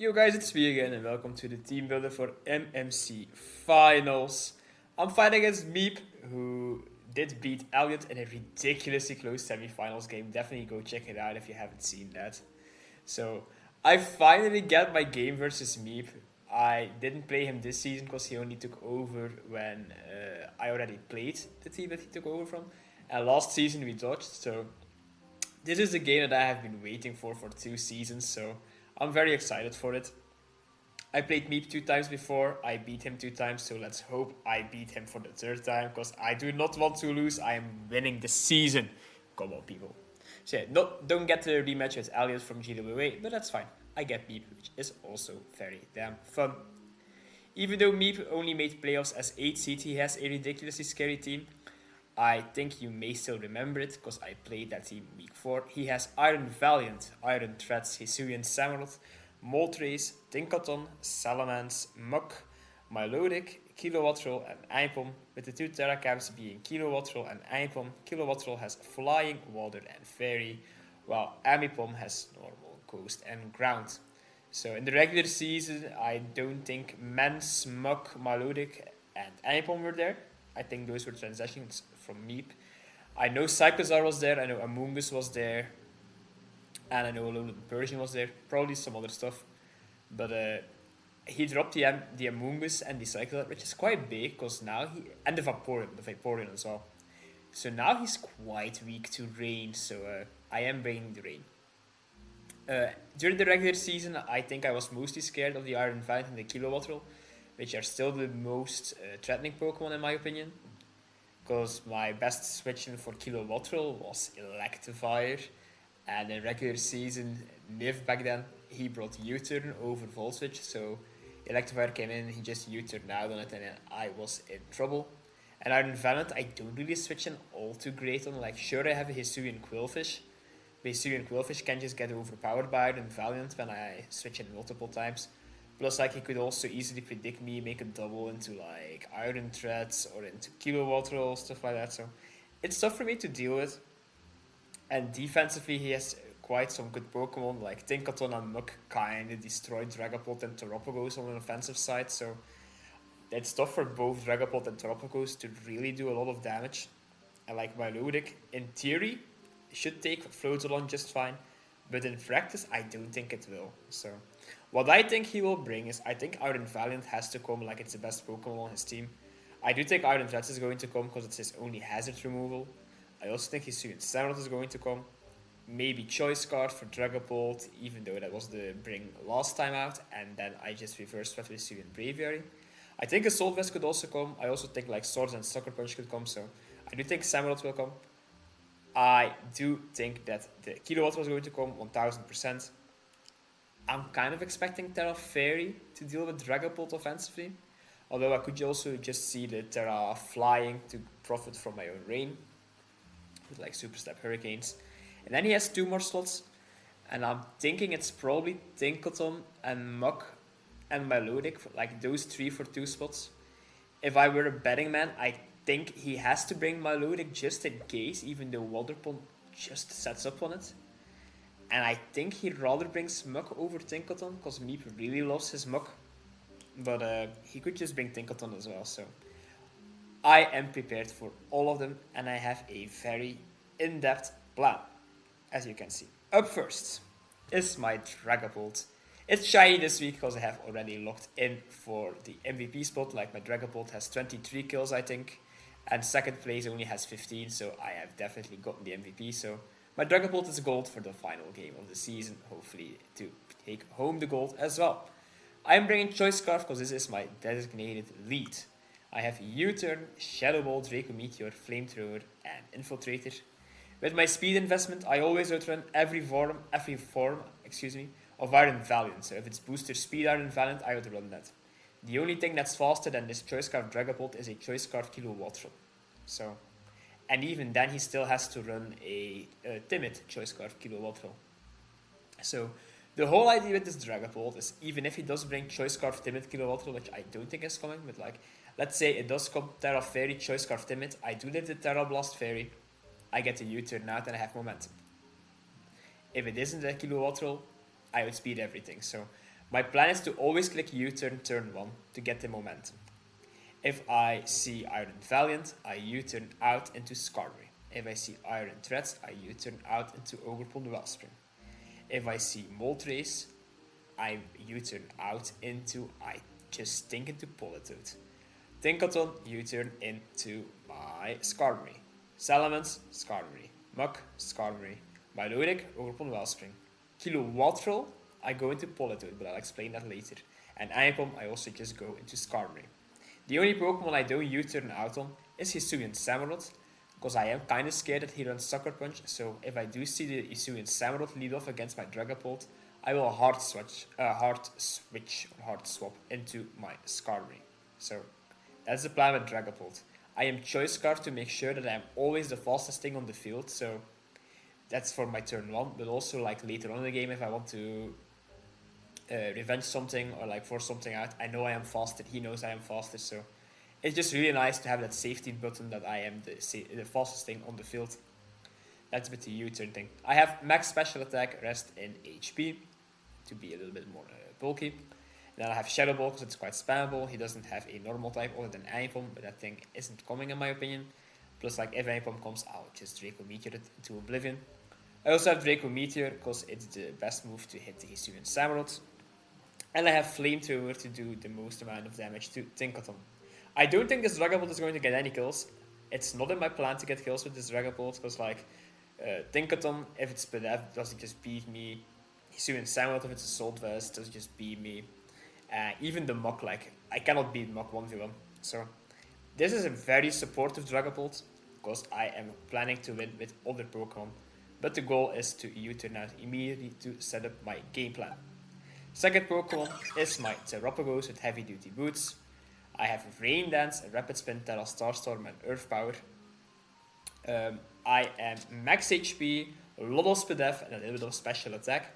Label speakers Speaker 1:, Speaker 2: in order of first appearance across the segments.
Speaker 1: Yo guys, it's me again and welcome to the Teambuilder for MMC Finals. I'm fighting against Meep, who did beat Elliot in a ridiculously close semi-finals game. Definitely go check it out if you haven't seen that. So, I finally get my game versus Meep. I didn't play him this season because he only took over when I already played the team that he took over from. And last season we dodged, so this is a game that I have been waiting for 2 seasons, so I'm very excited for it. I played Meep 2 times before, I beat him 2 times, so let's hope I beat him for the third time, because I do not want to lose, I am winning the season. Come on, people. So yeah, don't get the rematch with Elliot from GWA, but that's fine. I get Meep, which is also very damn fun. Even though Meep only made playoffs as 8th seed, he has a ridiculously scary team. I think you may still remember it because I played that team week 4. He has Iron Valiant, Iron Threats, Hisuian Samuroth, Moltres, Tinkaton, Salamence, Muck, Milotic, Kilowattrol, and Eipom, with the 2 Terracams being Kilowattrol and Eipom. Kilowattrol has Flying, Water, and Fairy, while Amipom has Normal, Coast, and Ground. So in the regular season, I don't think Mens, Muck, Milotic, and Eipom were there. I think those were transitions from Meep. I know Cyclozar was there, I know Amoongus was there, and I know a little bit Persian was there, probably some other stuff. But he dropped the Amoongus and the Cyclozar, which is quite big, because now he. And the Vaporeon as well. So now he's quite weak to rain, so I am bringing the rain. During the regular season, I think I was mostly scared of the Iron Valiant and the Kilowattrol, which are still the most threatening Pokemon in my opinion. Because my best switch in for Kilowattrol was Electivire, and in regular season, Niv back then, he brought U-turn over Volt Switch, so Electivire came in, he just U-turned out on it, and I was in trouble. And Iron Valiant, I don't really switch in all too great on, like sure I have a Hisuian Quillfish, but Hisuian Quillfish can just get overpowered by Iron Valiant when I switch in multiple times. Plus, like, he could also easily predict me, make a double into, like, Iron Threads or into Kilowattrol, stuff like that. So, it's tough for me to deal with. And defensively, he has quite some good Pokemon, like Tinkaton and Muk kinda destroyed Dragapult and Terapagos on an offensive side. So, it's tough for both Dragapult and Terapagos to really do a lot of damage. And, like, Milotic, in theory, should take Floatzelon just fine. But in practice, I don't think it will. So, what I think he will bring is, I think Iron Valiant has to come, like it's the best Pokemon on his team. I do think Iron Threats is going to come because it's his only hazard removal. I also think his Hisuian Samuroth is going to come. Maybe Choice Card for Dragapult, even though that was the bring last time out, and then I just reversed swept with Hisuian Braviary. I think Assault Vest could also come. I also think like Swords and Sucker Punch could come, so I do think Samuroth will come. I do think that the Kilowatt was going to come 1000%. I'm kind of expecting Terra Fairy to deal with Dragapult offensively. Although I could also just see the Terra flying to profit from my own rain. With like Super Step Hurricanes. And then he has 2 more slots. And I'm thinking it's probably Tinkaton and Muck and Milotic. Like those 3 for 2 spots. If I were a betting man, I think he has to bring Milotic just in case. Even though Waterpond just sets up on it. And I think he rather brings Muck over Tinkaton, because Meep really loves his Muck. But he could just bring Tinkaton as well, so I am prepared for all of them, and I have a very in-depth plan, as you can see. Up first is my Dragapult. It's shiny this week because I have already locked in for the MVP spot, like my Dragapult has 23 kills I think, and second place only has 15, so I have definitely gotten the MVP, so my Dragapult is gold for the final game of the season, hopefully to take home the gold as well. I am bringing Choice Scarf because this is my designated lead. I have U-Turn, Shadow Ball, Draco Meteor, Flamethrower, and Infiltrator. With my speed investment, I always outrun every form of Iron Valiant. So if it's booster speed Iron Valiant, I outrun that. The only thing that's faster than this Choice Scarf Dragapult is a Choice Scarf Kilowattrol. So, and even then he still has to run a timid Choice Scarf Kilowattrol. So, the whole idea with this Dragapult is, even if he does bring Choice Scarf Timid Kilowattrol, which I don't think is coming, but like, let's say it does come Terra Fairy, Choice Scarf Timid, I do live the Terra Blast Fairy, I get a U-turn out and I have momentum. If it isn't a Kilowattrol, I outspeed everything. So My plan is to always click U-turn turn 1 to get the momentum. If I see Iron Valiant, I U-turn out into Skarmory. If I see Iron Threats, I U-turn out into Ogerpon Wellspring. If I see Moltres, I U-turn out into, I just think into Politoed. Tinkaton, U-turn into my Skarmory. Salamence, Skarmory. Muk, Skarmory. Milotic, Ogerpon Wellspring. Kilowattrel, I go into Politoed, but I'll explain that later. And Aimpom, I also just go into Skarmory. The only Pokemon I don't U-turn out on is Hisuian Samurott, because I am kinda scared that he runs Sucker Punch, so if I do see the Hisuian Samurott lead off against my Dragapult, I will hard swap into my Skarmory. So that's the plan with Dragapult. I am choice scarf to make sure that I am always the fastest thing on the field, so that's for my turn 1, but also like later on in the game if I want to revenge something or like force something out, I know I am faster, he knows I am faster, so it's just really nice to have that safety button that I am the fastest thing on the field. That's with the U-turn thing. I have max special attack, rest in HP to be a little bit more bulky. And then I have Shadow Ball because it's quite spammable. He doesn't have a normal type other than Aimpom, but that thing isn't coming in my opinion. Plus, like if Aimpom comes, I'll just Draco Meteor it into Oblivion. I also have Draco Meteor because it's the best move to hit the Hisuian Samurott. And I have Flamethrower to do the most amount of damage to Tinkaton. I don't think this Dragapult is going to get any kills. It's not in my plan to get kills with this Dragapult because like Tinkaton, if it's Spadef, does it just beat me? Hisuian Samurott, if it's Assault Vest, does it just beat me? Even the Muk, like I cannot beat Muk 1v1. So this is a very supportive Dragapult because I am planning to win with other Pokemon. But the goal is to U-turn out immediately to set up my game plan. Second Pokemon is my Terapagos with heavy duty boots. I have Rain Dance, Rapid Spin, Terra Starstorm and Earth Power. I am max HP, a lot of Spadef and a little bit of special attack.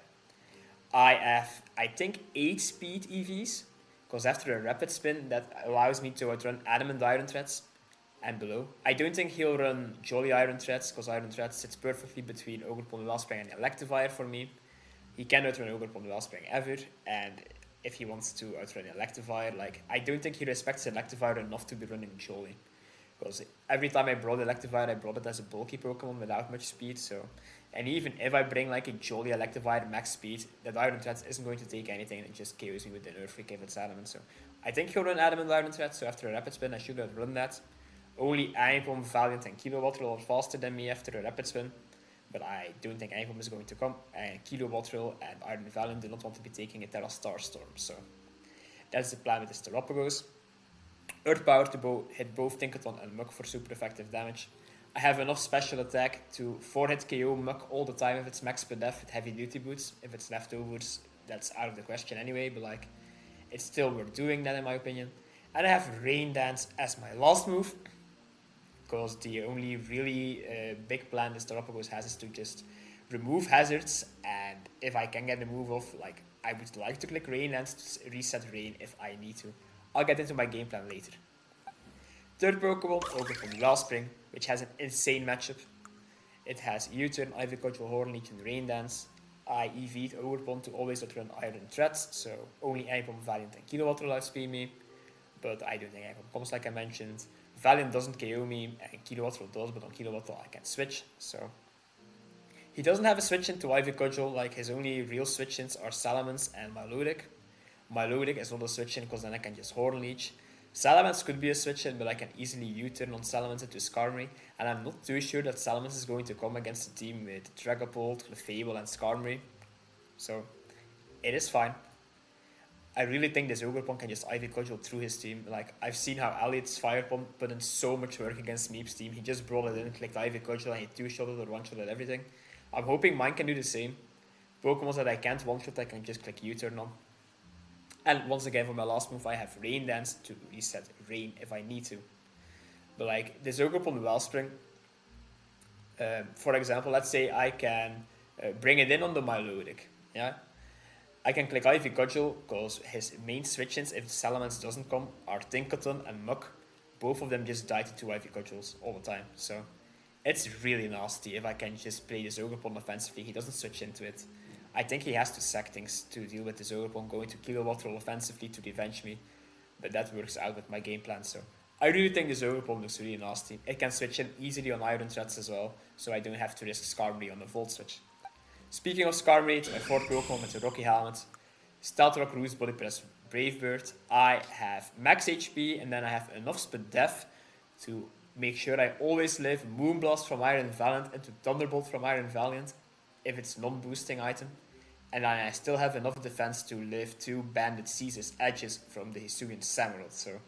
Speaker 1: I have, I think, 8 speed EVs, because after a Rapid Spin that allows me to outrun Adamant Iron Threats and below. I don't think he'll run Jolly Iron Threats, because Iron Threats sits perfectly between Ogerpon, Wellspring and Electivire for me. He can outrun Ogerpon, Wellspring ever, and if he wants to outrun Electivire, like, I don't think he respects Electivire enough to be running Jolly. Because every time I brought Electivire, I brought it as a bulky Pokemon without much speed, so... And even if I bring like a Jolly Electivire max speed, that Iron Threats isn't going to take anything and it just KOs me with an Earthquake if it's Adamant. So I think he'll run Adamant Iron Threats, so after a Rapid Spin I should have run that. Only Aimpom, Valiant and Kilowattrel are faster than me after a Rapid Spin. But I don't think Aimpom is going to come. And Kilowattrel and Iron Valiant do not want to be taking a Terra Starstorm. So that's the plan with this Terapagos. Earth Power to hit both Tinkaton and Muk for super effective damage. I have enough special attack to 4-hit KO Muk all the time if it's max per def with heavy duty boots. If it's leftovers, that's out of the question anyway, but like, it's still worth doing that in my opinion. And I have Rain Dance as my last move, because the only really big plan this Terapagos has is to just remove hazards, and if I can get the move off, like, I would like to click Rain Dance to reset Rain if I need to. I'll get into my game plan later. Third Pokemon, Ogerpon Wellspring, which has an insane matchup. It has U-turn, Ivy Cudgel, Horn Leech, and Rain Dance. I EV'd Ogerpon to always outrun Iron Threats, so only Aimpom, Valiant, and Kilowattrel outspeed me. But I don't think Aimpom comes like I mentioned. Valiant doesn't KO me, and Kilowattrel does, but on Kilowattrel I can switch, so... He doesn't have a switch into Ivy Cudgel, like his only real switch-ins are Salamence and Milotic. Milotic is not a switch-in because then I can just Horn Leech. Salamence could be a switch-in, but I can easily U-turn on Salamence into Skarmory, and I'm not too sure that Salamence is going to come against a team with Dragapult, Clefable, and Skarmory. So, it is fine. I really think this Ogerpon can just Ivy Cudgel through his team. Like, I've seen how Elliot's Fire Pump put in so much work against Meep's team. He just brought it in, clicked Ivy Cudgel, and he two-shotted or one-shotted everything. I'm hoping mine can do the same. Pokemon that I can't one-shot, I can just click U-turn on. And once again, for my last move, I have Rain Dance to reset Rain if I need to. But like, this Ogerpon Wellspring, for example, let's say I can bring it in on the Milotic, yeah? I can click Ivy Cudgel, because his main switch-ins, if Salamence doesn't come, are Tinkaton and Muk. Both of them just die to 2 Ivy Cudgels all the time, so... It's really nasty if I can just play this Ogerpon offensively, he doesn't switch into it. I think he has to sack things to deal with this Overpon going to kilowatt roll offensively to revenge me. But that works out with my game plan, so I really think this Overpon looks really nasty. It can switch in easily on Iron Threats as well, so I don't have to risk Skarmory on the Volt switch. Speaking of Skarmory, it's my fourth Pokemon with the Rocky Helmet. Stealth Rock, Roost, Body Press, Brave Bird. I have max HP, and then I have enough Spit Def to make sure I always live Moonblast from Iron Valiant into Thunderbolt from Iron Valiant, if it's non-boosting item. And I still have enough defense to live 2 Banded Seizes Edges from the Hisuian Samurai. So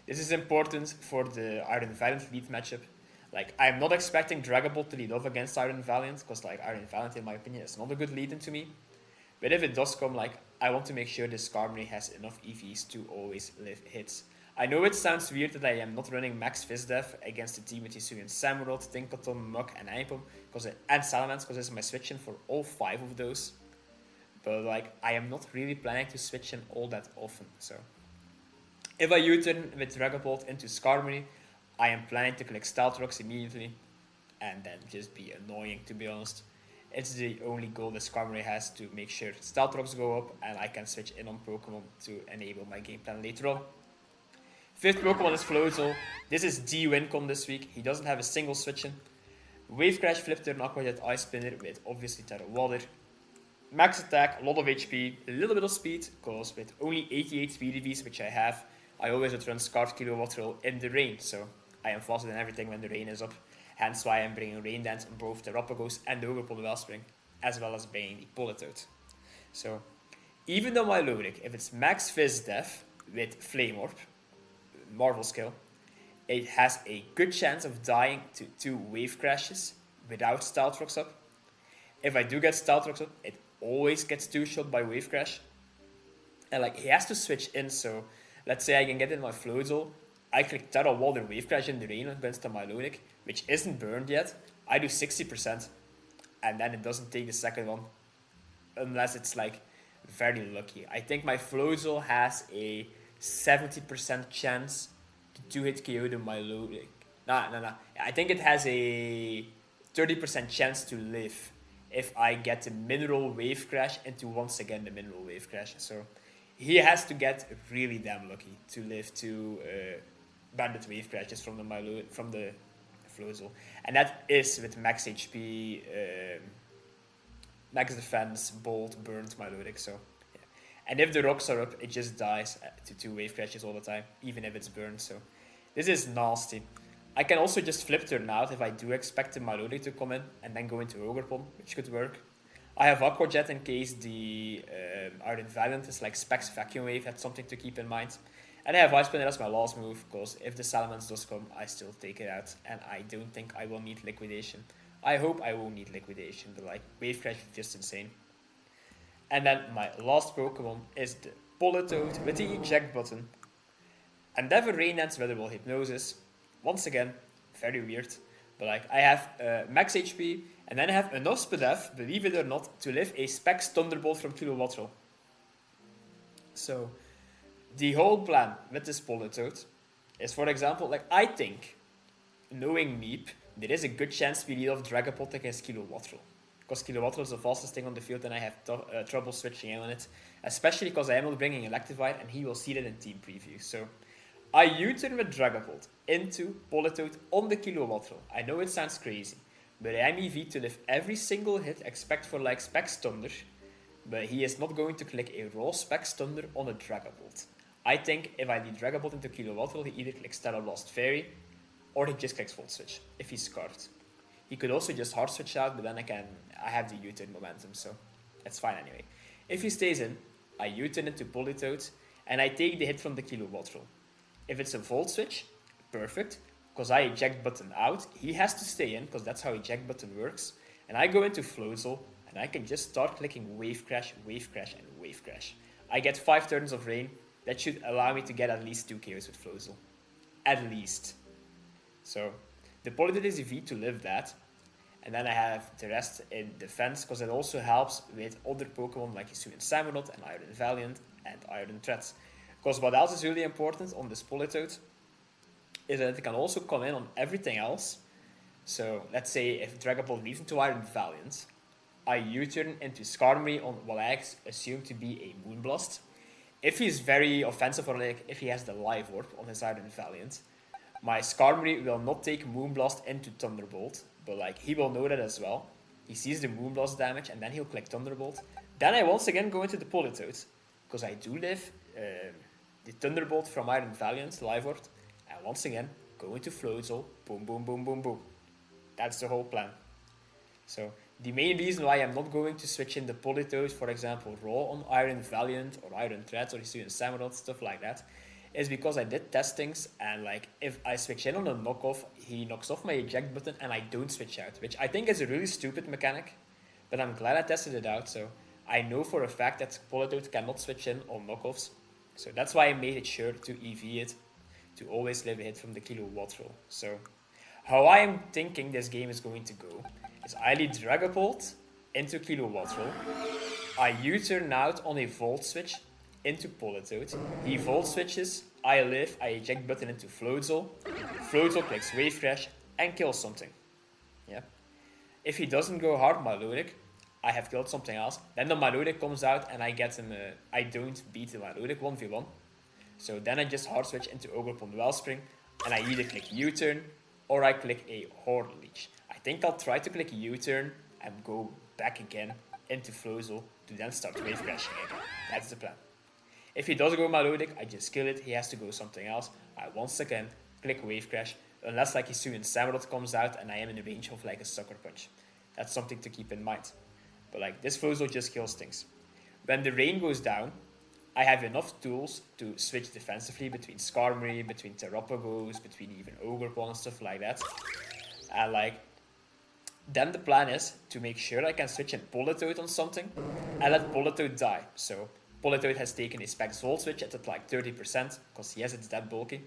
Speaker 1: this is important for the Iron Valiant lead matchup. Like, I'm not expecting Dragapult to lead off against Iron Valiant, because like Iron Valiant, in my opinion, is not a good lead into me. But if it does come, like, I want to make sure this Skarmory has enough EVs to always live hits. I know it sounds weird that I am not running max Fizdef against the team with Hisuian Samurai, Tinkaton, Muk, and Aipom, and Salamence, because this is my switch-in for all 5 of those. But like, I am not really planning to switch in all that often, so if I U-turn with Dragapult into Skarmory, I am planning to click Stealth Rocks immediately, and then just be annoying, to be honest. It's the only goal that Skarmory has, to make sure Stealth Rocks go up, and I can switch in on Pokemon to enable my game plan later on. Fifth Pokemon is Floatzel. This is the win con this week. He doesn't have a single switch in. Wave Crash, Flip Turn, Aqua Jet, Ice Spinner with obviously Terra Water. Max attack, a lot of HP, a little bit of speed, because with only 88 speed EVs, which I have, I always would run Scarf Kilowatt Roll in the rain, so I am faster than everything when the rain is up. Hence why I'm bringing Rain Dance on both the Terrapagos and the Overpool Wellspring, as well as bringing the Politoed. So, even though my low deck, if it's max Fizz Def with Flame Orb, Marvel skill, it has a good chance of dying to 2 Wave Crashes without Stealth Rocks up. If I do get Stealth Rocks up, it always gets 2-shot by Wave Crash. And like, he has to switch in, so let's say I can get in my Floatzel, I click Terra Water Wave Crash in the rain against my Melodic, which isn't burned yet. I do 60%, and then it doesn't take the second one, unless it's like very lucky. I think my Floatzel has a 70% chance to 2-hit KO the Melodic. Nah. I think it has a 30% chance to live if I get the Mineral Wave Crash into once again the Mineral Wave Crash. So he has to get really damn lucky to live 2 Bandit Wave Crashes from the Floatzel. And that is with max HP, max defense, bolt, burnt Melodic. So yeah. And if the rocks are up, it just dies to 2 Wave Crashes all the time, even if it's burned. So this is nasty. I can also just flip turn out if I do expect the Melodic to come in and then go into Ogerpon, which could work. I have Aqua Jet in case the Iron Valiant is like Specs Vacuum Wave, that's something to keep in mind. And I have Ice Spinner as my last move, because if the Salamence does come, I still take it out, and I don't think I will need Liquidation. I hope I won't need Liquidation, but like, Wave Crash is just insane. And then my last Pokemon is the Politoed with the eject button. Endeavor, Rain Dance, Weatherwall, Hypnosis. Once again, very weird, but like, I have max HP, and then I have enough Spadef, believe it or not, to live a Specs Thunderbolt from Kilowatt Roll. So the whole plan with this Politoed is, for example, like, I think, knowing Meep, there is a good chance we lead off Dragapult against Kilowatt Roll. Because Kilowatt Roll is the fastest thing on the field, and I have trouble switching in on it. Especially because I am not bringing Electivire, and he will see that in team preview. So I U-turn with Dragapult into Politoed on the Kilowatt Roll. I know it sounds crazy, but I am EV to live every single hit except for like Specs Thunder. But he is not going to click a raw Specs Thunder on a Dragapult. I think if I lead Dragapult into Kilowatt Roll, he either clicks Stellar Blast Fairy, or he just clicks Volt Switch, if he's scarfed. He could also just hard switch out, but then I have the U-turn momentum, so that's fine anyway. If he stays in, I U-turn into Politoed, and I take the hit from the Kilowatt Roll. If it's a Volt Switch, perfect, because I eject button out. He has to stay in, because that's how eject button works. And I go into Floatzel, and I can just start clicking Wave Crash, and Wave Crash. I get 5 turns of rain. That should allow me to get at least 2 KOs with Floatzel. At least. So the Politoed is EV to live that. And then I have the rest in defense, because it also helps with other Pokemon like Hisuian Samurott and Iron Valiant and Iron Threats. Because what else is really important on this Politoed is that it can also come in on everything else. So let's say if Dragapult leads into Iron Valiant, I U-turn into Skarmory on what I assume to be a Moonblast. If he's very offensive or like if he has the Live Orb on his Iron Valiant, my Skarmory will not take Moonblast into Thunderbolt, but like he will know that as well. He sees the Moonblast damage and then he'll click Thunderbolt. Then I once again go into the Politoed, because I do live the Thunderbolt from Iron Valiant, Live Orb, and once again go into Floatzel, boom, boom, boom, boom, boom. That's the whole plan. So the main reason why I'm not going to switch in the Politoed, for example, Raw on Iron Valiant or Iron Threat or Hisuian Samurott, stuff like that, is because I did testings and like if I switch in on a knockoff, he knocks off my eject button and I don't switch out, which I think is a really stupid mechanic, but I'm glad I tested it out, so I know for a fact that Politoed cannot switch in on knockoffs, so that's why I made it sure to EV it, to always live a hit from the kilowatt roll. So how I am thinking this game is going to go is I lead Dragapult into kilowatt roll, I U-turn out on a Volt switch into Politoed, he Volt switches, I live, I eject button into Floatzel, Floatzel clicks Wave Crash and kills something. Yeah. If he doesn't go hard Milotic, I have killed something else, then the Milotic comes out and I get him, I don't beat the Milotic 1v1. So then I just hard switch into Ogerpon Wellspring and I either click U-turn or I click a Horde Leech. I think I'll try to click U-turn and go back again into Floatzel to then start Wave Crashing again. That's the plan. If he does go Milotic, I just kill it, he has to go something else. I once again click Wave Crash, unless like Hisuian Samurott comes out and I am in the range of like a Sucker Punch. That's something to keep in mind. But like this Floatzel just kills things. When the rain goes down, I have enough tools to switch defensively between Skarmory, between Terrapagos, between even Ogerpon and stuff like that. And like, then the plan is to make sure I can switch in Politoed on something and let Politoed die. So Politoed has taken a Specs Volt switch at like 30%, because yes, it's that bulky.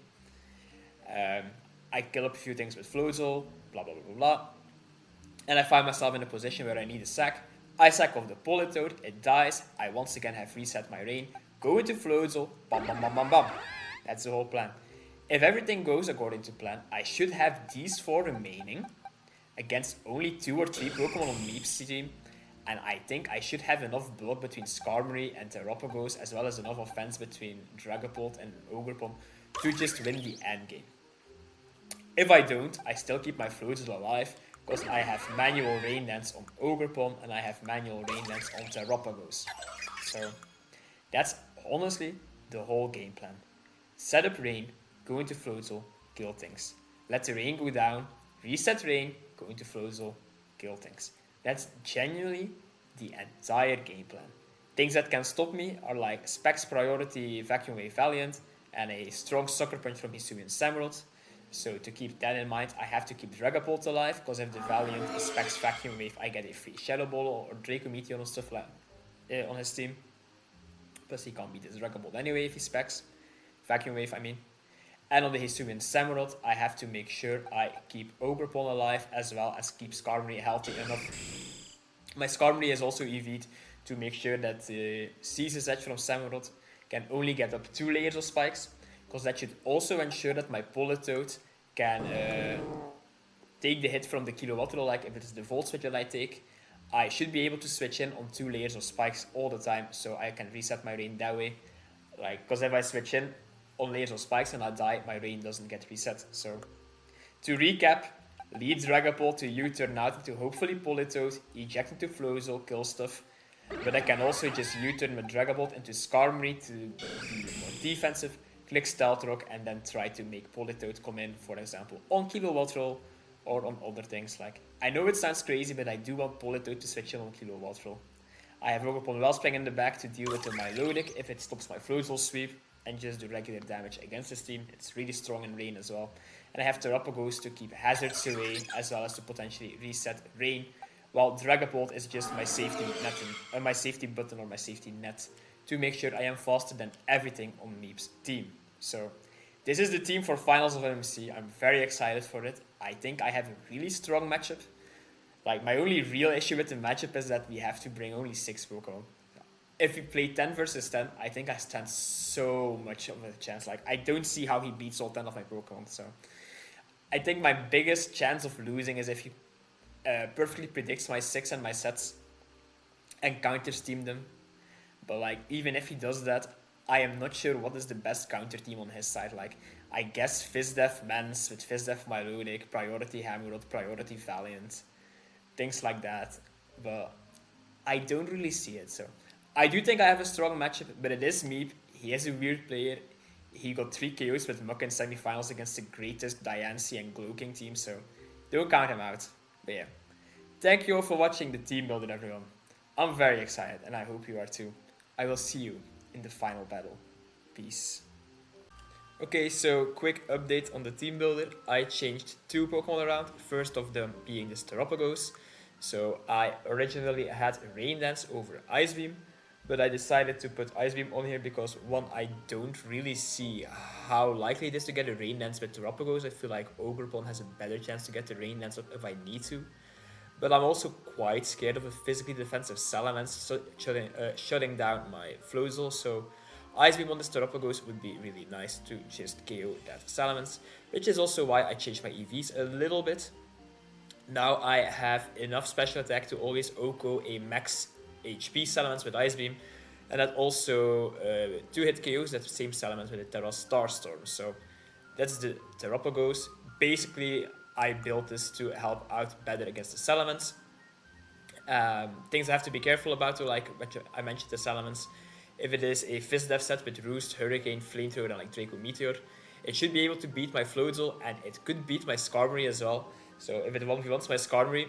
Speaker 1: I kill up a few things with Floatzel, blah blah blah blah blah. And I find myself in a position where I need a sack. I sack off the Politoed, it dies, I once again have reset my rain, go into Floatzel, bam bam bam bam bam. That's the whole plan. If everything goes according to plan, I should have these 4 remaining against only 2 or 3 Pokemon on Meep's team, and I think I should have enough block between Skarmory and Terrapagos, as well as enough offense between Dragapult and Ogerpon to just win the end game. If I don't, I still keep my Floatzel alive, because I have manual Rain Dance on Ogerpon and I have manual Rain Dance on Terrapagos. So that's honestly the whole game plan. Set up Rain, go into Floatzel, kill things. Let the rain go down, reset rain, go into Floatzel, kill things. That's genuinely the entire game plan. Things that can stop me are like Specs Priority Vacuum Wave Valiant and a strong Sucker Punch from Hisuian Samurott. So to keep that in mind, I have to keep Dragapult alive, because if the Valiant is Specs Vacuum Wave, I get a free Shadow Ball or Draco Meteor and stuff like on his team. Plus he can't beat his Dragapult anyway if he Specs Vacuum Wave, I mean. And on the Hisuian Samurott, I have to make sure I keep Ogerpon alive as well as keep Skarmory healthy enough. My Skarmory is also EV'd to make sure that the Season's Edge from Samurott can only get up 2 layers of spikes, because that should also ensure that my Politoed can take the hit from the kilowatt roll. Like if it is the Volt switch that I take, I should be able to switch in on 2 layers of spikes all the time, so I can reset my rain that way. Like, because if I switch in on layers of spikes and I die, my rain doesn't get reset. So to recap, lead Dragapult to U-turn out into hopefully Politoed, eject into Floatzel, kill stuff. But I can also just U-turn with Dragapult into Skarmory to be more defensive, click Stealth Rock, and then try to make Politoed come in, for example, on Kilowatt Roll or on other things. Like, I know it sounds crazy, but I do want Politoed to switch in on Kilowatt Roll. I have Ogerpon Wellspring in the back to deal with the Milotic if it stops my Floatzel sweep, and just do regular damage against this team. It's really strong in rain as well. And I have Terrapagos to keep hazards away, as well as to potentially reset rain, while Dragapult is just my safety net, my safety button or my safety net to make sure I am faster than everything on Meep's team. So this is the team for finals of MMC. I'm very excited for it. I think I have a really strong matchup. Like, my only real issue with the matchup is that we have to bring only 6 Pokemon. If we play 10 versus 10, I think I stand so much of a chance. Like, I don't see how he beats all 10 of my Pokemon. So I think my biggest chance of losing is if he perfectly predicts my 6 and my sets and counter steam them. But like, even if he does that, I am not sure what is the best counter team on his side. Like, I guess Fizdef Mans with Fizdef Mylonic, Priority Hammerod, Priority Valiant, things like that. But I don't really see it. So I do think I have a strong matchup, but it is Meep. He is a weird player. He got 3 KOs with Muck in semifinals against the greatest Diancie and Glowking team, so don't count him out. But yeah, thank you all for watching the team builder, everyone. I'm very excited, and I hope you are too. I will see you in the final battle. Peace. Okay, so quick update on the team builder. I changed 2 Pokemon around, first of them being the Steropagos. So I originally had Rain Dance over Ice Beam, but I decided to put Ice Beam on here because one, I don't really see how likely it is to get a Rain Dance with Terapagos. I feel like Ogerpon has a better chance to get the Rain Dance up if I need to. But I'm also quite scared of a physically defensive Salamence shutting down my Floatzel, so Ice Beam on the Terapagos would be really nice to just KO that Salamence, which is also why I changed my EVs a little bit. Now I have enough special attack to always OHKO a max HP Salamence with Ice Beam, and that also 2-hit KOs that same Salamence with a Terra Starstorm. So that's the Terapagos. Basically, I built this to help out better against the Salamence. Things I have to be careful about, like I mentioned the Salamence. If it is a Fizdef set with Roost, Hurricane, Flamethrower, and like Draco Meteor, it should be able to beat my Floatzel, and it could beat my Skarmory as well. So if it 1v1s my Skarmory,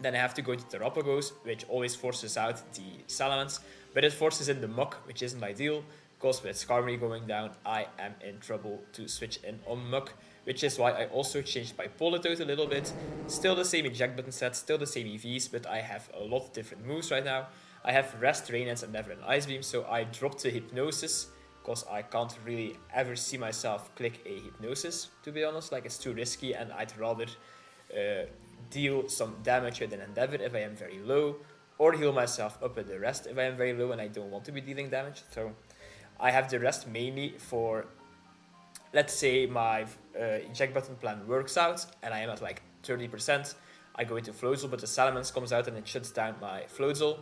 Speaker 1: then I have to go to Terapagos, which always forces out the Salamence, but it forces in the Muck, which isn't ideal, because with Skarmory going down, I am in trouble to switch in on Muck, which is why I also changed my Politoed a little bit. Still the same eject button set, still the same EVs, but I have a lot of different moves right now. I have Rest, Rain Dance, and Never an Ice Beam, so I dropped the Hypnosis, because I can't really ever see myself click a Hypnosis, to be honest. Like, it's too risky, and I'd rather deal some damage with an Endeavor if I am very low, or heal myself up with the Rest if I am very low and I don't want to be dealing damage. So I have the Rest mainly for, let's say my eject button plan works out and I am at like 30%, I go into Floatzel, but the Salamence comes out and it shuts down my Floatzel.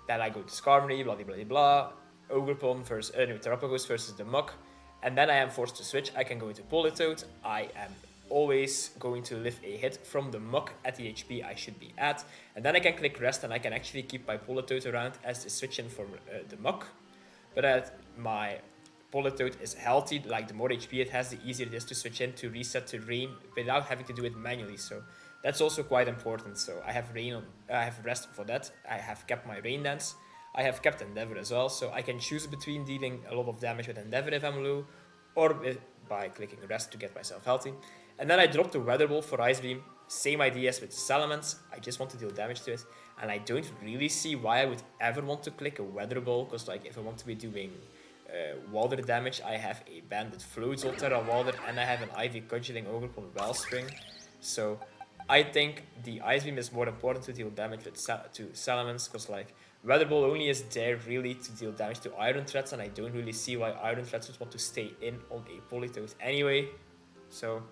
Speaker 1: Then I go to Skarmory, blah blah blah blah, Ogerpon versus Terapagos versus the Muck, and then I am forced to switch. I can go into Politoed. I am always going to live a hit from the Muck at the HP I should be at, and then I can click Rest and I can actually keep my Politoed around as the switch in for the Muck. But my Politoed is healthy, like the more HP it has, the easier it is to switch in to reset to Rain without having to do it manually. So that's also quite important. So I have I have Rest for that. I have kept my Rain Dance. I have kept Endeavor as well, so I can choose between dealing a lot of damage with Endeavor if I'm low, or by clicking Rest to get myself healthy. And then I dropped the Weather Ball for Ice Beam. Same idea as with Salamence. I just want to deal damage to it, and I don't really see why I would ever want to click a Weather Ball, because like if I want to be doing water damage, I have a Bandit Floatzel, Terra Water, and I have an Ivy Cudgeling Ogerpon Wellspring. So I think the Ice Beam is more important to deal damage with to Salamence, because like Weather Ball only is there really to deal damage to Iron Threats, and I don't really see why Iron Threats would want to stay in on a Politoed anyway. So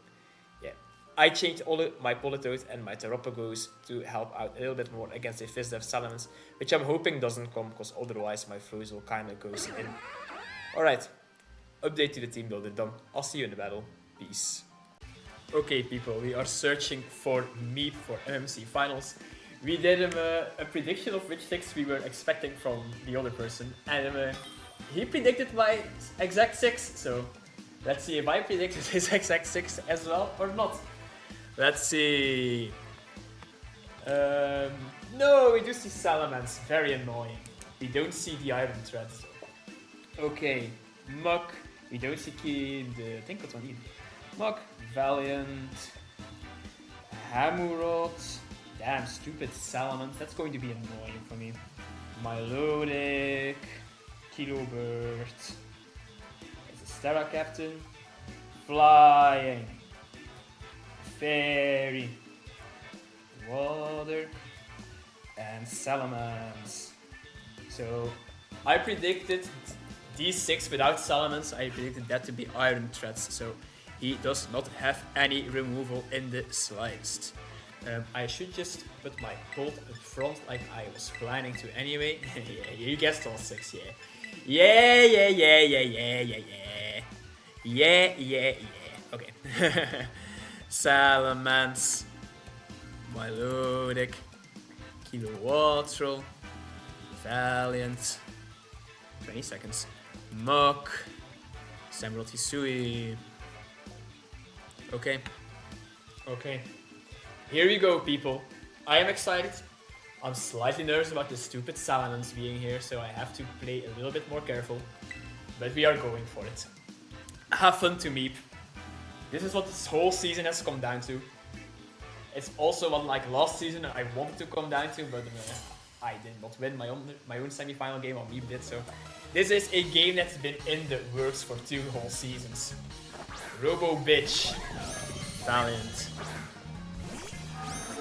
Speaker 1: yeah, I changed all my Politoed and my Terapagos to help out a little bit more against a Fizdef Salamence, which I'm hoping doesn't come, because otherwise my Floatzel kinda goes in. Alright, update to the team builder done. I'll see you in the battle. Peace. Okay people, we are searching for Meep for MMC finals. We did a prediction of which 6 we were expecting from the other person, and he predicted my exact 6, so let's see if I predicted his exact 6 as well or not. Let's see. No, we do see Salamence, very annoying. We don't see the Iron Threats. Okay, Muck, we don't see I think that's one. Muck, Valiant, Hammerod, damn stupid Salamence, that's going to be annoying for me. Mylodic, Kilobird, it's a Stera Captain, Flying, Fairy, Water, and Salamence. So I predicted these 6 without Salamence. I predicted that to be Iron Threats, so he does not have any removal in the slightest. I should just put my Colt up front like I was planning to anyway. Yeah, you guessed all 6, yeah. Yeah. Okay. Salamence, Melodic, Kilowattrel, Valiant, 20 seconds, Muk, Samurai Tisui. Okay. Here we go, people. I am excited. I'm slightly nervous about the stupid Salamence being here, so I have to play a little bit more careful. But we are going for it. Have fun to Meep. This is what this whole season has come down to. It's also what, like, last season I wanted to come down to, but I did not win my own semi-final game, or Meep did, so... This is a game that's been in the works for 2 whole seasons. Robo Bitch. Valiant.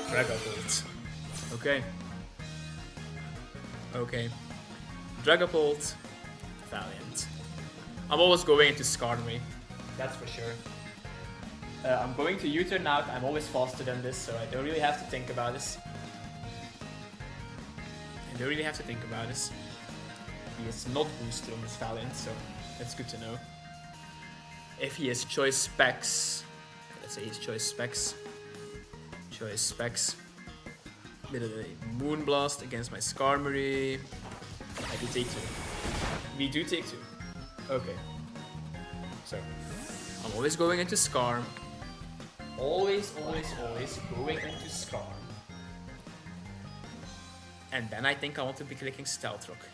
Speaker 1: Dragapult. Okay. Dragapult. Valiant. I'm always going into Skarmory. That's for sure. I'm going to U-turn out. I'm always faster than this, so I don't really have to think about this. He is not boosted on his Valiant, so that's good to know. If he has choice specs, let's say he's choice specs. Bit of a Moonblast against my Skarmory. I do take 2. We do take 2. Okay. So, I'm always going into Skarm. Always going into Skarm. And then I think I want to be clicking Stealth Rock.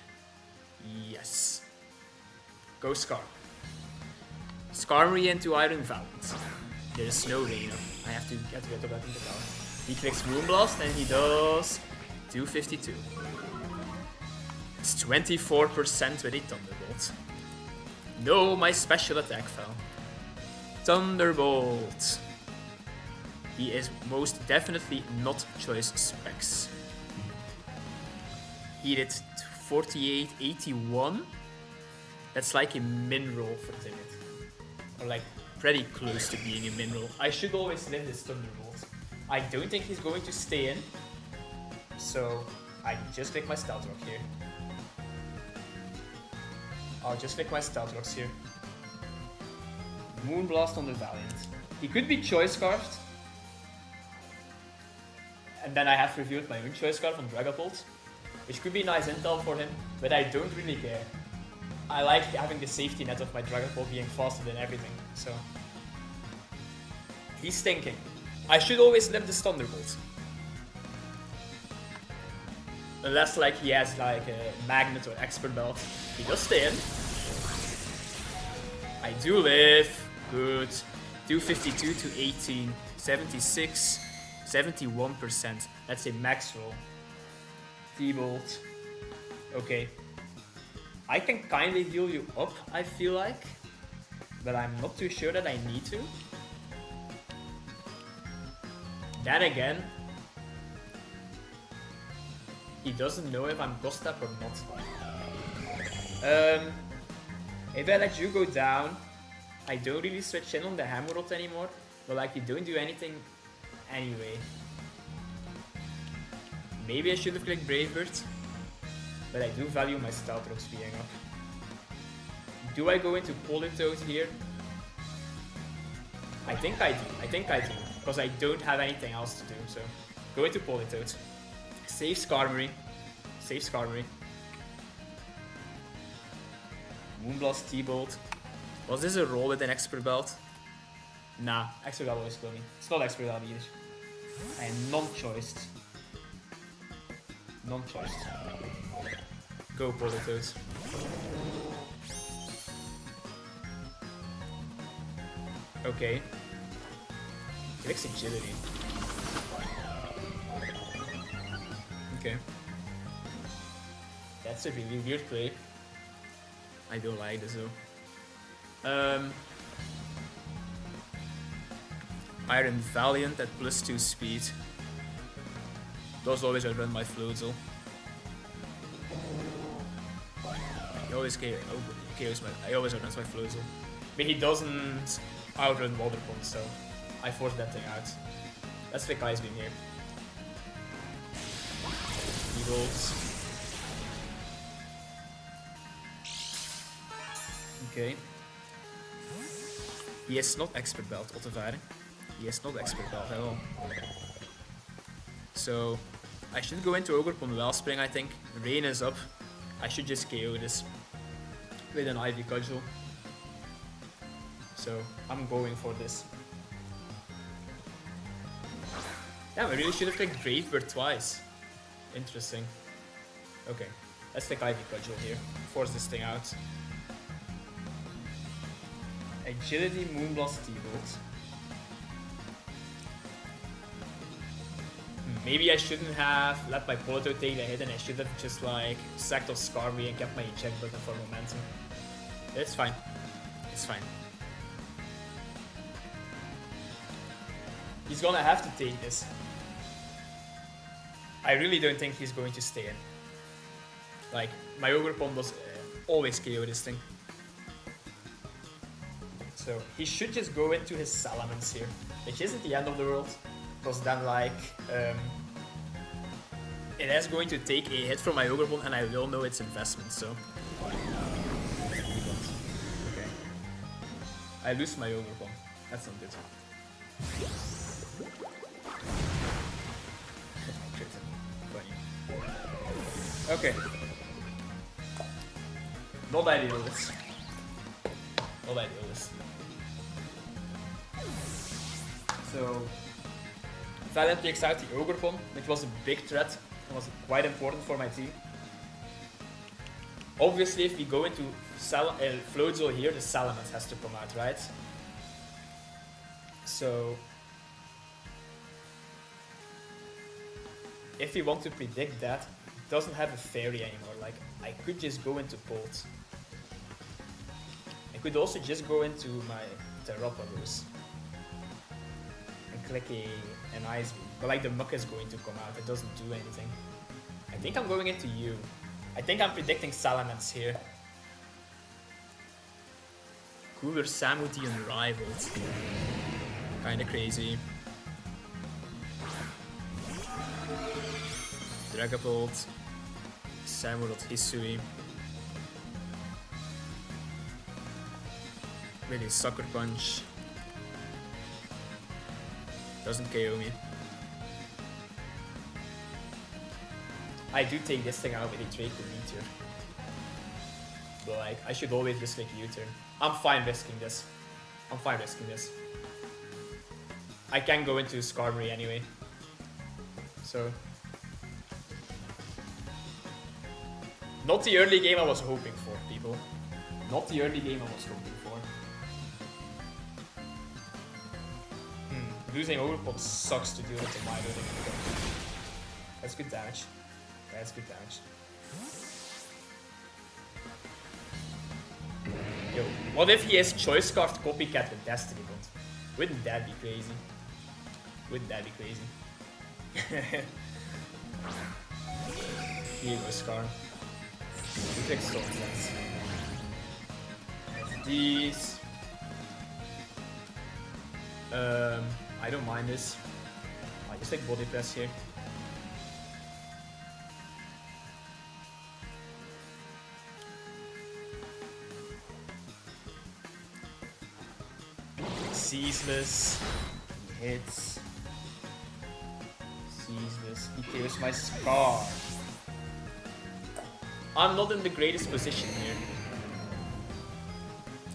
Speaker 1: Yes. Go Skarm. Skarmory into Iron Valiant. There is no Rainer. I have to get rid of that in the tower. He clicks Moonblast and he does 252. It's 24% with a Thunderbolt. No, my special attack fell. Thunderbolt. He is most definitely not choice specs. He did 48, 81. That's like a min roll for Timid. Or like pretty close to being a min roll. I should always live this Thunderbolt. I don't think he's going to stay in. So I just click my Stealth Rock here. I'll just click my Stealth Rocks here. Moonblast on the Valiant. He could be Choice Scarfed. And then I have revealed my own Choice Scarf on Dragapult, which could be nice intel for him, but I don't really care. I like having the safety net of my Dragapult being faster than everything, so... He's thinking. I should always live this Thunderbolt. Unless like he has like a Magnet or Expert Belt. He does stay in. I do live. Good. 252 to 18. 76. 71%. That's a max roll. T-Bolt. Okay. I can kindly heal you up, I feel like. But I'm not too sure that I need to. Then again, he doesn't know if I'm cost up or not. If I let you go down, I don't really switch in on the Hammerot anymore. But like, you don't do anything anyway. Maybe I should have clicked Brave Bird. But I do value my Stealth Rocks being up. Do I go into Politoed here? I think I do. Because I don't have anything else to do, so... Go into Politoed. Save Skarmory. Moonblast T-Bolt. Was this a roll with an Expert Belt? Nah, Expert Belt always kill me. It's not Expert Belt either. I am non-choiced. Go Politoed. Okay. Clicks Agility. Okay. That's a really weird play. I don't like this though. Iron Valiant at +2 speed. Does always outrun my Floatzel. He always I always outrun my Floatzel. But he doesn't outrun Water Pond, so I forced that thing out. Let's click Ice Beam here. rolls. Okay. He is not expert belt, Ottevaar. He is not expert belt at all. So I should go into Ogre on Wellspring, I think. Rain is up. I should just KO this with an Ivy Cudgel. So I'm going for this. Yeah, I really should have clicked Gravebird twice. Interesting. Okay, let's click Ivy Cudgel here. Force this thing out. Agility, Moonblast, T-Bolt. Maybe I shouldn't have let my Polito take the hit and I should have just like sacked off Skarmory and kept my eject button for momentum. It's fine. It's fine. He's gonna have to take this. I really don't think he's going to stay in. Like, my Ogre Pond was always KO this thing. So he should just go into his Salamence here, which isn't the end of the world, because then like it is going to take a hit from my Ogre Pond and I will know its investment, so. Okay. I lose my Ogre Pond. That's not good. Okay. Not ideal this. Not ideal this. So Valiant takes out the Ogre Pond, which was a big threat and was quite important for my team. Obviously if we go into Floatzel here, the Salamence has to come out, right? So if we want to predict that, it doesn't have a fairy anymore. Like, I could just go into Bolt. I could also just go into my Terrapagos and click an Ice Beam. But like the Muck is going to come out, it doesn't do anything. I think I'm going into you. I think I'm predicting Salamence here. Cooler Samuti Unrivaled. Kinda crazy. Dragapult, Samurott Hisui. Really Sucker Punch. Doesn't KO me. I do take this thing out with a Draco Meteor. But like, I should always just click U-turn. I'm fine risking this. I'm fine risking this. I can go into Skarmory anyway. So. Not the early game I was hoping for, people. Not the early game I was hoping for. Losing Ogre Pond sucks to deal with the Milo thing. That's good damage. That's good damage. Yo, what if he has Choice Scarf Copycat with Destiny Bond? Wouldn't that be crazy? Wouldn't that be crazy? Here you go, Scar. You click Storm Sense. These. I don't mind this. I just like Body Press here. Ceaseless. He hits. Ceaseless. He kills my Scar. I'm not in the greatest position here.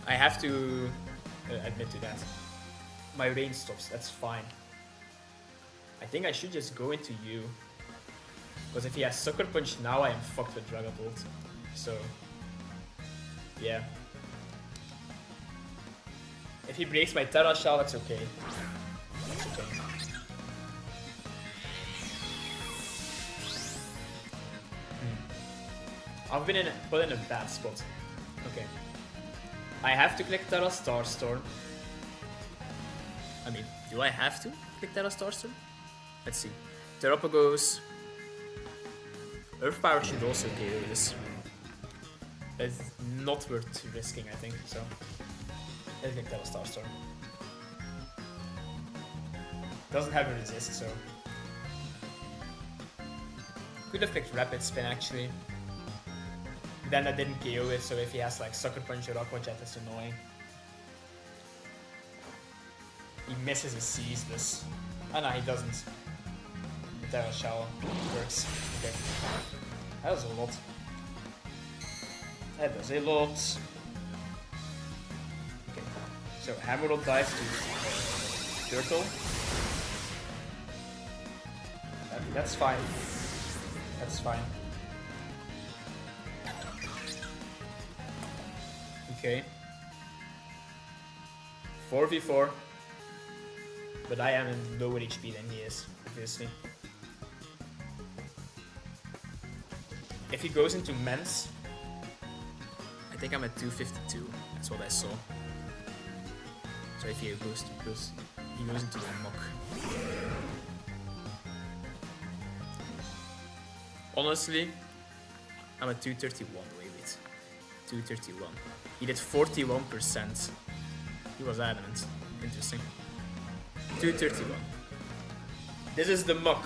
Speaker 1: I have to admit to that. My range stops, that's fine. I think I should just go into you. Because if he has Sucker Punch now, I am fucked with Dragapult. So, yeah. If he breaks my Terra Shell, that's okay. That's okay. I've been put in a bad spot. Okay. I have to click Terra Starstorm. I mean, do I have to click Terra Starstorm? Let's see. Terrapagos. Earth Power should also KO this. It's not worth risking, I think, so. Let's click Terra Starstorm. Doesn't have a resist, so. Could have picked Rapid Spin actually. Then I didn't KO it, so if he has like Sucker Punch or Aqua Jet, that's annoying. He misses his Ceaseless. Oh no, he doesn't. The Terra Shower works. Okay. That was a lot. That does a lot. Okay. So Hammer Roll dies to Turtle. That's fine. That's fine. Okay. 4v4. But I am in lower HP than he is, obviously. If he goes into Mens, I think I'm at 252. That's what I saw. So if he goes into the Mock. Honestly, I'm at 231. Wait. 231. He did 41%. He was adamant. Interesting. 231. This is the Mock.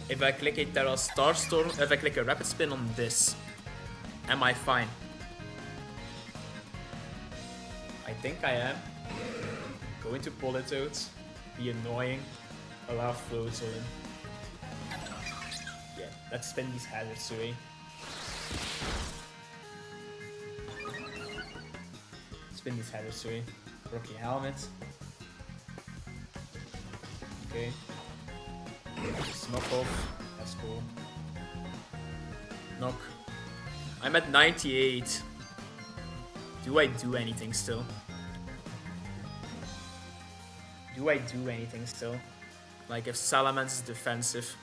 Speaker 1: If I click a Terra Starstorm, if I click a Rapid Spin on this, am I fine? I think I am. Go into Politoad, be annoying, allow Floatzel in. Yeah, let's spin these hazards away. Spin these hazards away. Rocky Helmet. Okay. Knock off. That's cool. Knock. I'm at 98. Do I do anything still? Like if Salamence is defensive.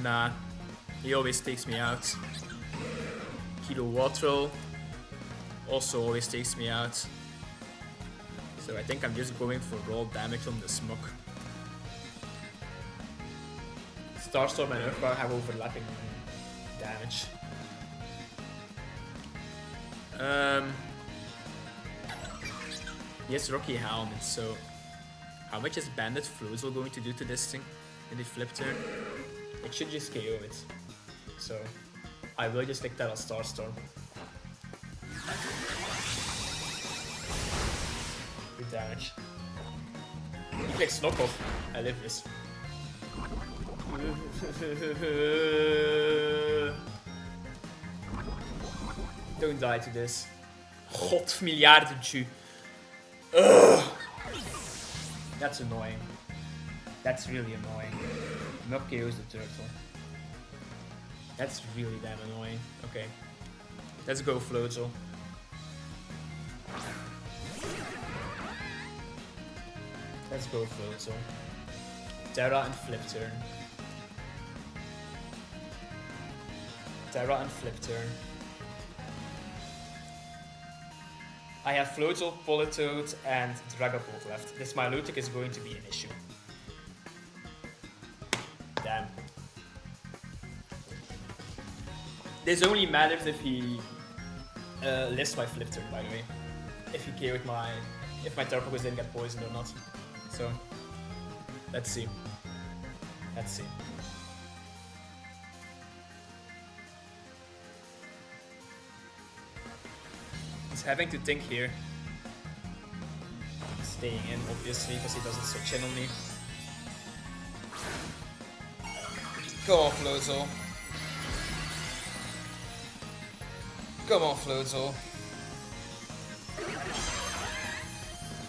Speaker 1: Nah. He always takes me out. Kilowattrel also always takes me out. So I think I'm just going for raw damage on the Smoke. Starstorm and Earthbound have overlapping damage. Yes, Rocky Helmet, so how much is Bandit Floatzel going to do to this thing in the flip turn? It should just KO it. So I will just take that as Starstorm. Good damage. He clicks knockoff. I live this. Don't die to this. God miljarden. That's annoying. That's really annoying. Knock KO's the turtle. That's really damn annoying. Okay. Let's go Floatzel. Let's go Floatzel. Terra and flip turn. Terra and flip turn. I have Floatzel, Politoad, and Dragapult left. This Milotic is going to be an issue. Damn. This only matters if he lists my flip turn, by the way. If he KO'd my... if my Terrapagos didn't get poisoned or not. So, let's see. Let's see. He's having to think here. Staying in, obviously, because he doesn't switch in on me. Go on, Floatzel. Come on, Floatzel.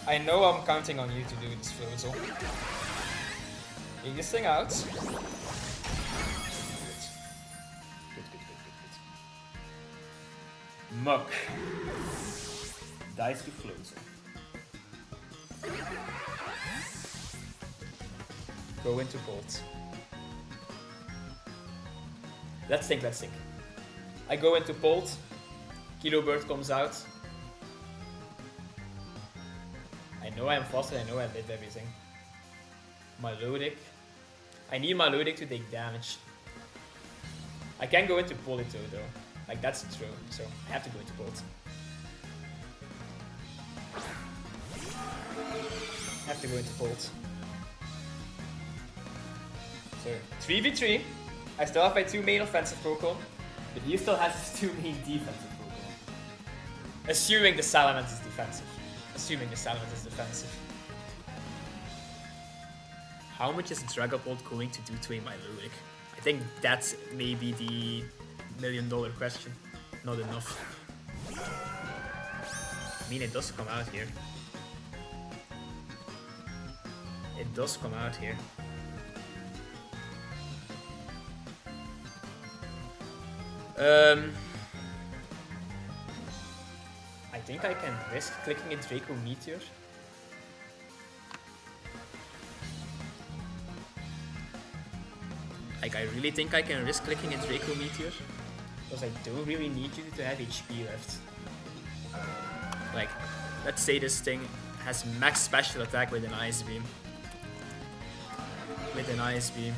Speaker 1: I know I'm counting on you to do this, Floatzel. Take this thing out. Good. Muck. Dies to Floatzel. Go into Bolt. Let's think. I go into Bolt. Kilobird comes out. I know I'm faster, I know I did everything. Milotic. I need Milotic to take damage. I can go into Politoad though. Like that's true, so I have to go into Bolt. I have to go into Bolt. So 3v3. I still have my 2 main offensive Pokemon, but he still has his 2 main defensive Pokemon. Assuming the Salamence is defensive. Assuming the Salamence is defensive. How much is Dragapult going to do to a Milotic? I think that's maybe the $1 million question. Not enough. I mean, it does come out here. It does come out here. I think I can risk clicking a Draco Meteor. Like, I really think I can risk clicking a Draco Meteor. Because I don't really need you to have HP left. Like, let's say this thing has max special attack with an Ice Beam. With an Ice Beam.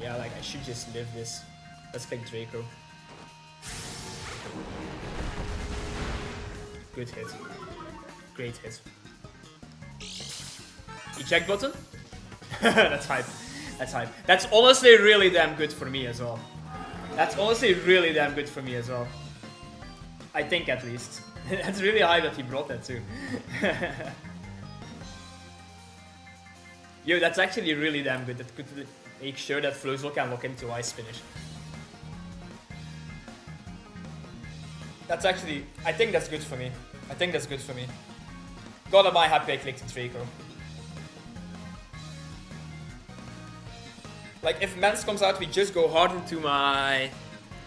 Speaker 1: Yeah, like I should just live this. Let's click Draco. Good hit. Great hit. Eject button? That's hype. That's hype. That's honestly really damn good for me as well. That's honestly really damn good for me as well. I think at least. That's really high that he brought that too. Yo, that's actually really damn good. That could make sure that Flozel can lock into Ice Finish. That's actually... I think that's good for me. I think that's good for me. God am I happy I clicked Draco. Like, if Mance comes out, we just go hard into my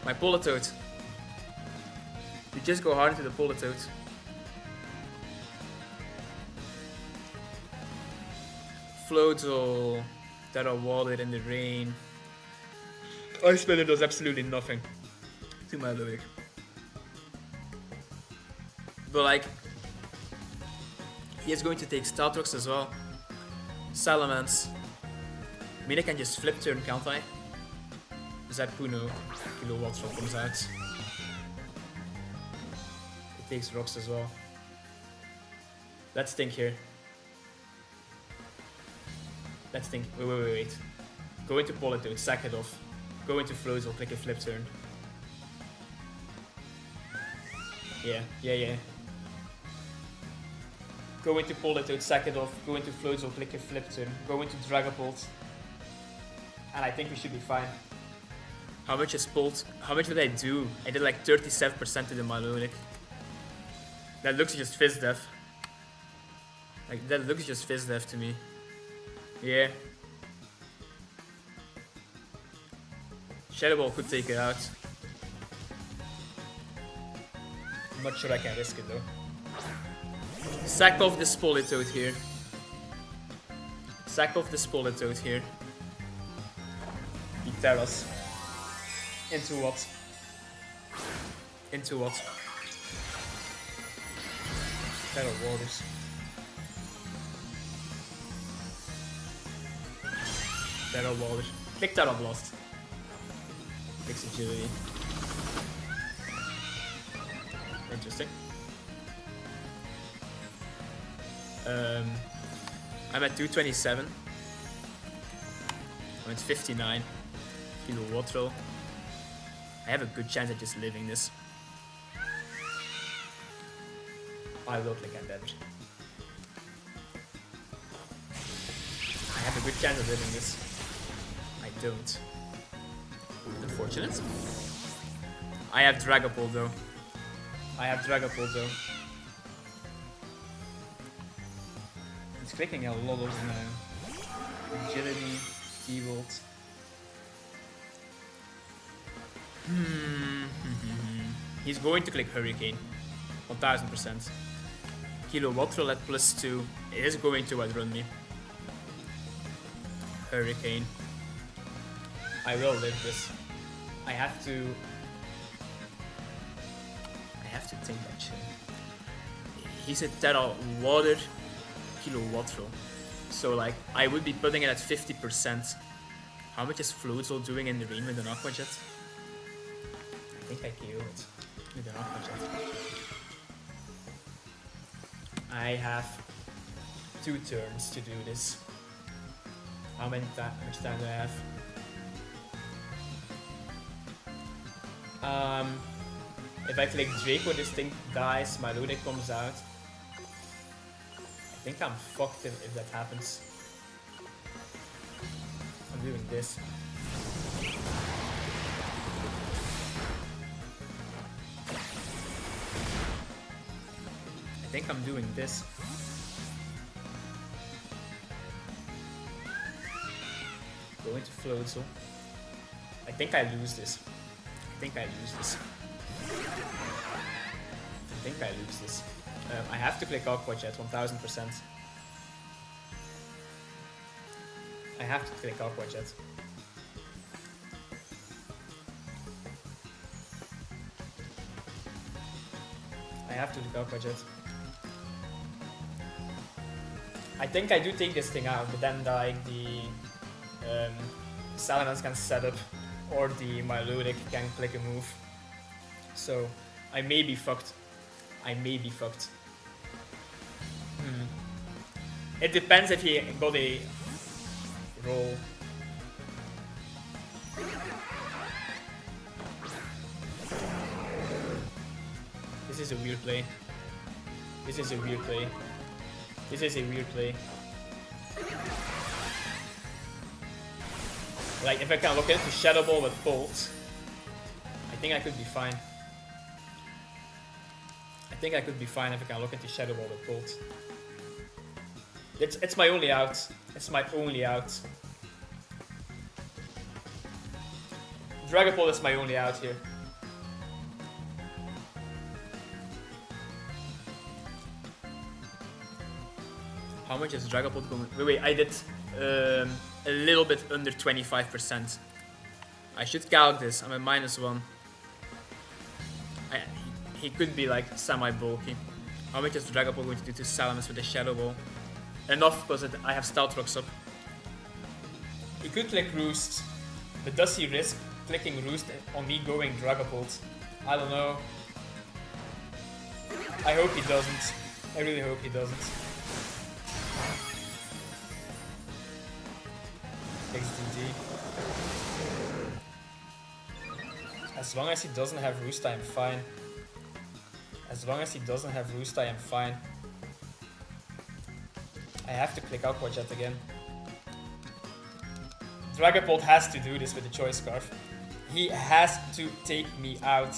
Speaker 1: Politoed. We just go hard into the Politoed. Floatzel, that are watered in the rain. Ice Spinner does absolutely nothing to my Ludwig. But like, he is going to take Startrox as well. Salamence. I mean, I can just flip turn, can't I? Zappuno, Kilowatts comes out. It takes rocks as well. Let's think here. Let's think. Wait. Go into Politoed, sack it off. Go into Floatzel, click a flip turn. Yeah. Go into Politoed, sack it off. Go into Floatzel, click a flip turn. Go into Dragapult. And I think we should be fine. How much is Bolt? How much did I do? I did like 37% to the Milotic. That looks just Fizz Death. Like, that looks just Fizz Death to me. Yeah. Shadow Ball could take it out. I'm not sure I can risk it though. Sack off this Politoed here. Sack off this Politoed here. He Terras. Into what? Into what? Terra Waters. Terra Waters. Click Terra Blast. Fix agility. Interesting. I'm at 227. I'm at 59. Kilowattrel. I have a good chance at just living this. I will click Endeavor. I have a good chance of living this. I don't. Unfortunate. I have Dragapult though. It's clicking a lot of agility, T-Volt. He's going to click Hurricane. 1000%. Kilowattrel at +2 is going to outrun me. Hurricane. I will live this. I have to think that shit. He's a Terra Water Kilowattrel. So like, I would be putting it at 50%. How much is Floatzel doing in the rain with an Aqua Jet? I think I KO it with an Aqua Jet. I have 2 turns to do this. How much time do I have? If I click Draco, this thing dies, my Ludic comes out. I think I'm fucked if that happens. I'm doing this. I think I'm doing this. Going to Floatzel. I think I lose this. I think I lose this. I have to click Aqua Jet 1000%. I have to click Aqua Jet. I have to click Aqua Jet. I think I do take this thing out, but then like the Salamence can set up, or the Milotic can click a move. So I may be fucked. It depends if he got a roll. This is a weird play. Like, if I can look into Shadow Ball with Bolt, I think I could be fine. If I can look into Shadow Ball with Bolt. It's my only out. Dragapult is my only out here. How much is Dragapult going? Wait, I did a little bit under 25%. I should calc this. I'm at -1. He could be like semi-bulky. How much is Dragapult going to do to Salamence with the Shadow Ball? Enough, because I have Stealth Rocks up. He could click Roost, but does he risk clicking Roost on me going Dragapult? I don't know. I hope he doesn't. I really hope he doesn't. XDD. As long as he doesn't have Roost, I am fine. I have to click Aqua Jet again. Dragapult has to do this with the Choice Scarf. He has to take me out.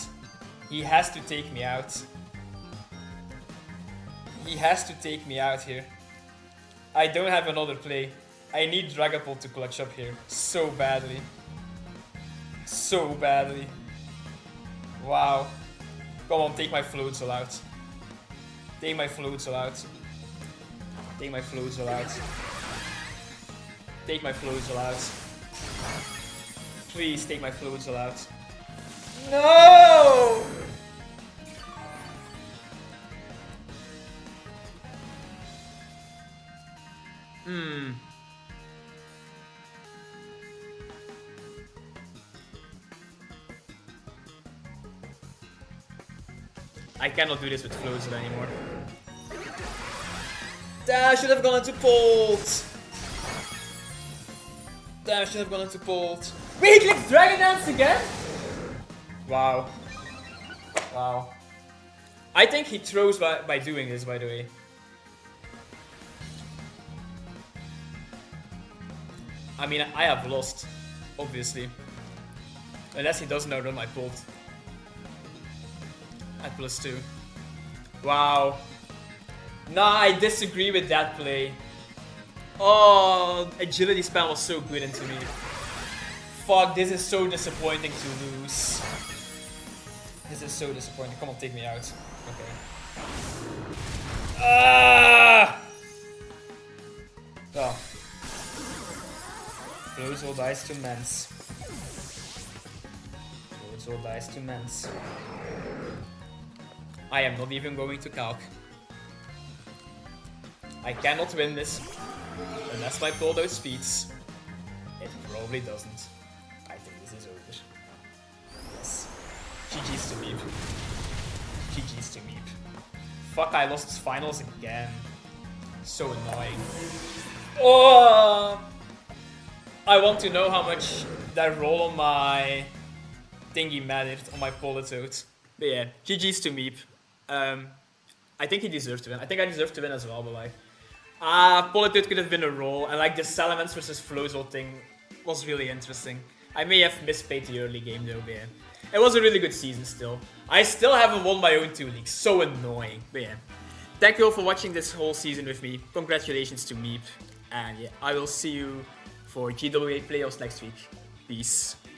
Speaker 1: He has to take me out here. I don't have another play. I need Dragapult to clutch up here so badly. Wow. Come on, take my Floatzel out. Please take my Floatzel out. No! I cannot do this with Floatzel anymore. Damn, I should have gone into Bolt. Wait, he clicks Dragon Dance again? Wow. I think he throws by doing this, by the way. I mean, I have lost, obviously. Unless he doesn't outrun my Bolt. At +2. Wow. Nah, I disagree with that play. Oh, agility spam was so good into me. Fuck, this is so disappointing to lose. Come on, take me out. Okay. Oh. Floatzel dies to Mence. I am not even going to calc. I cannot win this unless my Poldo speeds. It probably doesn't. I think this is over. Yes. GG's to Meep. fuck, I lost finals again. So annoying. Oh! I want to know how much that roll on my thingy mattered, on my Politoad. But yeah, GG's to Meep. I think he deserved to win. I think I deserved to win as well, but like... Politoad could have been a roll, and like the Salamence versus Flozol thing was really interesting. I may have misplayed the early game though, but yeah. It was a really good season still. I still haven't won my own 2 leagues, so annoying. But yeah. Thank you all for watching this whole season with me. Congratulations to Meep. And yeah, I will see you for GWA playoffs next week. Peace.